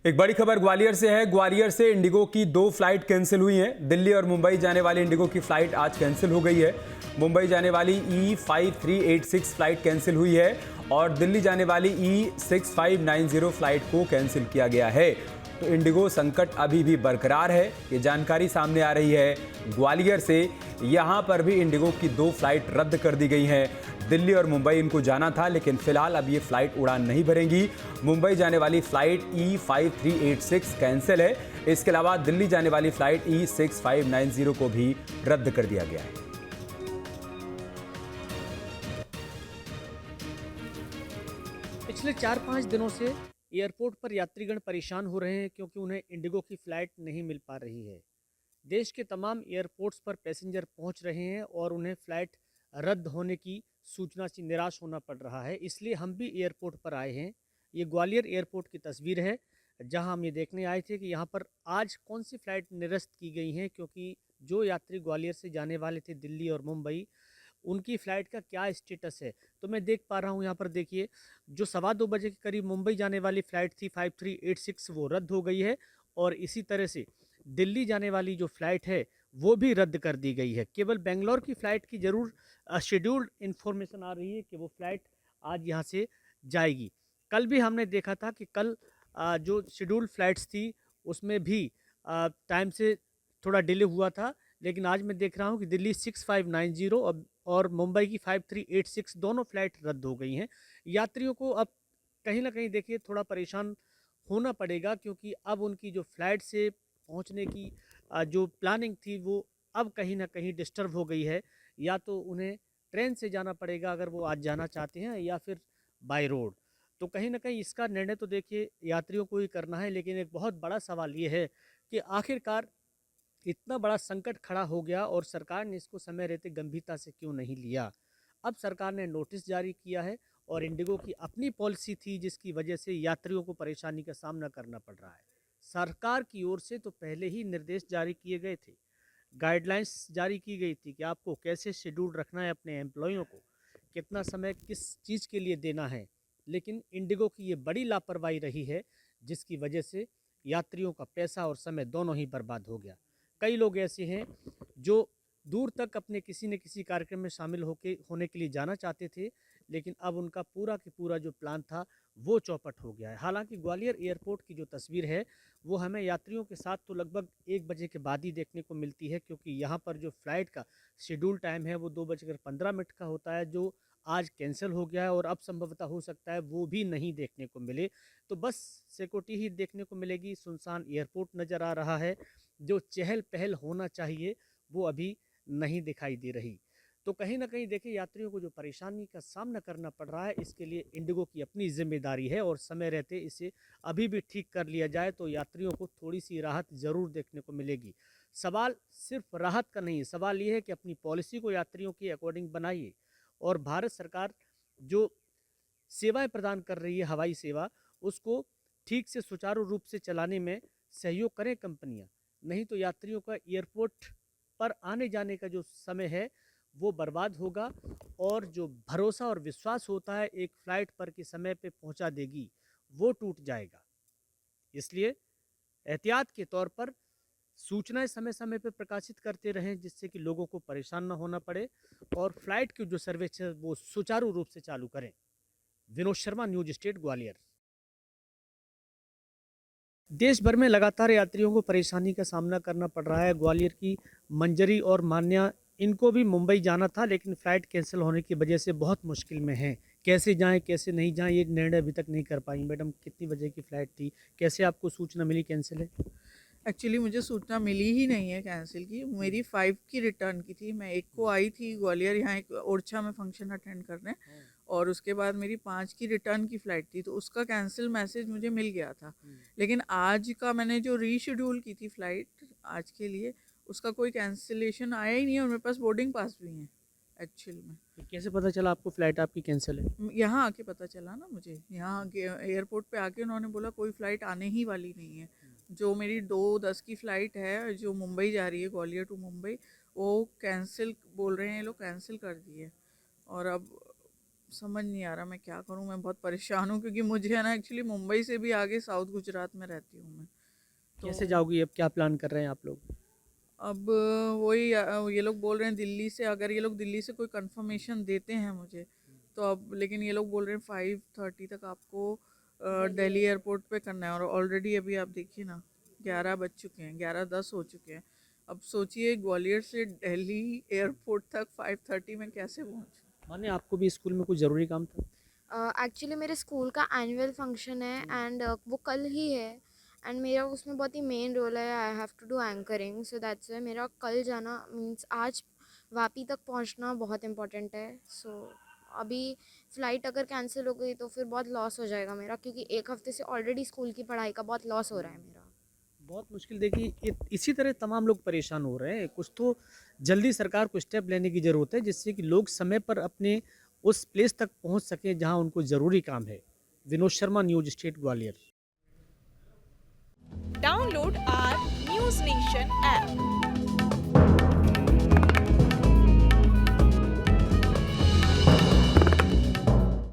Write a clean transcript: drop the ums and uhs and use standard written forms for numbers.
एक बड़ी खबर ग्वालियर से है। ग्वालियर से इंडिगो की 2 फ्लाइट कैंसिल हुई हैं। दिल्ली और मुंबई जाने वाली इंडिगो की फ्लाइट आज कैंसिल हो गई है। मुंबई जाने वाली E5386 फ्लाइट कैंसिल हुई है और दिल्ली जाने वाली E6590 फ्लाइट को कैंसिल किया गया है। तो इंडिगो संकट अभी भी बरकरार है, ये जानकारी सामने आ रही है ग्वालियर से। यहां पर भी इंडिगो की 2 फ्लाइट रद्द कर दी गई हैं। दिल्ली और मुंबई इनको जाना था, लेकिन फिलहाल अब ये फ्लाइट उड़ान नहीं भरेंगी। मुंबई जाने वाली फ्लाइट E5386 कैंसिल है। इसके अलावा दिल्ली जाने वाली फ्लाइट E6590 को भी रद्द कर दिया गया है। पिछले 4-5 दिनों से एयरपोर्ट पर यात्रीगण परेशान हो रहे हैं क्योंकि उन्हें इंडिगो की फ़्लाइट नहीं मिल पा रही है। देश के तमाम एयरपोर्ट्स पर पैसेंजर पहुंच रहे हैं और उन्हें फ़्लाइट रद्द होने की सूचना से निराश होना पड़ रहा है। इसलिए हम भी एयरपोर्ट पर आए हैं। ये ग्वालियर एयरपोर्ट की तस्वीर है, जहां हम ये देखने आए थे कि यहाँ पर आज कौन सी फ़्लाइट निरस्त की गई हैं, क्योंकि जो यात्री ग्वालियर से जाने वाले थे दिल्ली और मुंबई, उनकी फ़्लाइट का क्या स्टेटस है। तो मैं देख पा रहा हूँ यहाँ पर, देखिए, जो 2:15 बजे के करीब मुंबई जाने वाली फ़्लाइट थी 5386, वो रद्द हो गई है। और इसी तरह से दिल्ली जाने वाली जो फ़्लाइट है वो भी रद्द कर दी गई है। केवल बेंगलोर की फ़्लाइट की ज़रूर शेड्यूल्ड इन्फॉर्मेशन आ रही है कि वो फ़्लाइट आज यहाँ से जाएगी। कल भी हमने देखा था कि कल जो शेड्यूल्ड फ़्लाइट्स थी उसमें भी टाइम से थोड़ा डिले हुआ था, लेकिन आज मैं देख रहा हूँ कि दिल्ली 6590 और मुंबई की 5386 दोनों फ्लाइट रद्द हो गई हैं। यात्रियों को अब कहीं ना कहीं देखिए थोड़ा परेशान होना पड़ेगा, क्योंकि अब उनकी जो फ्लाइट से पहुंचने की जो प्लानिंग थी वो अब कहीं ना कहीं डिस्टर्ब हो गई है। या तो उन्हें ट्रेन से जाना पड़ेगा अगर वो आज जाना चाहते हैं, या फिर बाय रोड। तो कहीं ना कहीं इसका निर्णय तो देखिए यात्रियों को ही करना है, लेकिन एक बहुत बड़ा सवाल ये है कि आखिरकार इतना बड़ा संकट खड़ा हो गया और सरकार ने इसको समय रहते गंभीरता से क्यों नहीं लिया। अब सरकार ने नोटिस जारी किया है और इंडिगो की अपनी पॉलिसी थी जिसकी वजह से यात्रियों को परेशानी का सामना करना पड़ रहा है। सरकार की ओर से तो पहले ही निर्देश जारी किए गए थे, गाइडलाइंस जारी की गई थी कि आपको कैसे शेड्यूल रखना है, अपने एम्प्लॉयों को कितना समय किस चीज़ के लिए देना है। लेकिन इंडिगो की ये बड़ी लापरवाही रही है, जिसकी वजह से यात्रियों का पैसा और समय दोनों ही बर्बाद हो गया। कई लोग ऐसे हैं जो दूर तक अपने किसी न किसी कार्यक्रम में शामिल होने के लिए जाना चाहते थे, लेकिन अब उनका पूरा की पूरा जो प्लान था वो चौपट हो गया है। हालांकि ग्वालियर एयरपोर्ट की जो तस्वीर है वो हमें यात्रियों के साथ तो लगभग 1 बजे के बाद ही देखने को मिलती है, क्योंकि यहाँ पर जो फ्लाइट का शेड्यूल टाइम है वो 2:15 का होता है, जो आज कैंसिल हो गया है और अब संभवतः हो सकता है वो भी नहीं देखने को मिले। तो बस सिक्योरिटी ही देखने को मिलेगी। सुनसान एयरपोर्ट नज़र आ रहा है। जो चहल पहल होना चाहिए वो अभी नहीं दिखाई दे रही। तो कहीं ना कहीं देखिए यात्रियों को जो परेशानी का सामना करना पड़ रहा है, इसके लिए इंडिगो की अपनी जिम्मेदारी है और समय रहते इसे अभी भी ठीक कर लिया जाए तो यात्रियों को थोड़ी सी राहत ज़रूर देखने को मिलेगी। सवाल सिर्फ राहत का नहीं है, सवाल ये है कि अपनी पॉलिसी को यात्रियों के अकॉर्डिंग बनाइए और भारत सरकार जो सेवाएं प्रदान कर रही है, हवाई सेवा, उसको ठीक से सुचारू रूप से चलाने में सहयोग करें कंपनियां। नहीं तो यात्रियों का एयरपोर्ट पर आने जाने का जो समय है वो बर्बाद होगा और जो भरोसा और विश्वास होता है एक फ्लाइट पर कि समय पे पहुंचा देगी, वो टूट जाएगा। इसलिए एहतियात के तौर पर सूचनाएं समय समय पर प्रकाशित करते रहें, जिससे कि लोगों को परेशान ना होना पड़े और फ्लाइट की जो सर्विस है वो सुचारू रूप से चालू करें। Vinod Sharma, news state, Gwalior. देश भर में लगातार यात्रियों को परेशानी का सामना करना पड़ रहा है। ग्वालियर की मंजरी और मान्या, इनको भी मुंबई जाना था, लेकिन फ़्लाइट कैंसिल होने की वजह से बहुत मुश्किल में हैं। कैसे जाएं कैसे नहीं जाएं ये निर्णय अभी तक नहीं कर पाई। मैडम, कितनी बजे की फ़्लाइट थी, कैसे आपको सूचना मिली कैंसिल है? एक्चुअली मुझे सूचना मिली ही नहीं है कैंसिल की। मेरी 5 की रिटर्न की थी। मैं 1 को आई थी ग्वालियर, यहाँ एक ओरछा में फंक्शन अटेंड करने, और उसके बाद मेरी 5 की रिटर्न की फ़्लाइट थी, तो उसका कैंसिल मैसेज मुझे मिल गया था। लेकिन आज का मैंने जो रीशेड्यूल की थी फ़्लाइट आज के लिए, उसका कोई कैंसिलेशन आया ही नहीं है और मेरे पास बोर्डिंग पास भी हैं एक्चुअल में। तो कैसे पता चला आपको फ़्लाइट आपकी कैंसिल है? यहाँ आके पता चला ना मुझे, यहाँ एयरपोर्ट पे आके उन्होंने बोला कोई फ़्लाइट आने ही वाली नहीं है। जो मेरी 2:10 की फ़्लाइट है जो मुंबई जा रही है, ग्वालियर टू मुंबई, वो कैंसिल बोल रहे हैं, ये लोग कैंसिल कर दी है। और अब समझ नहीं आ रहा मैं क्या करूं। मैं बहुत परेशान हूं क्योंकि मुझे है ना एक्चुअली मुंबई से भी आगे साउथ गुजरात में रहती हूँ मैं। कैसे जाओगी, अब क्या प्लान कर रहे हैं आप लोग? अब वही ये लोग बोल रहे हैं दिल्ली से, अगर ये लोग दिल्ली से कोई कंफर्मेशन देते हैं मुझे तो अब, लेकिन ये लोग बोल रहे हैं 5:30 तक आपको दिल्ली एयरपोर्ट पे करना है। और ऑलरेडी अभी आप देखिए ना 11 बज चुके हैं, 11:10 हो चुके हैं। अब सोचिए ग्वालियर से दिल्ली एयरपोर्ट तक 5:30 में कैसे पहुँचूँ। माने आपको भी स्कूल में कुछ ज़रूरी काम था? एक्चुअली मेरे स्कूल का एनुअल फंक्शन है एंड वो कल ही है एंड मेरा उसमें बहुत ही मेन रोल है। I have to do anchoring, so that's why मेरा कल जाना मीन्स आज वापी तक पहुंचना बहुत इम्पोर्टेंट है। सो अभी फ़्लाइट अगर कैंसिल हो गई तो फिर बहुत लॉस हो जाएगा मेरा, क्योंकि एक हफ्ते से ऑलरेडी स्कूल की पढ़ाई का बहुत लॉस हो रहा है मेरा। बहुत मुश्किल। देखिए इसी तरह तमाम लोग परेशान हो रहे हैं। कुछ तो जल्दी सरकार को स्टेप लेने की ज़रूरत है जिससे कि लोग समय पर अपने उस प्लेस तक पहुंच सकें जहां उनको ज़रूरी काम है। Vinod Sharma, news state, Gwalior. Download our News Nation app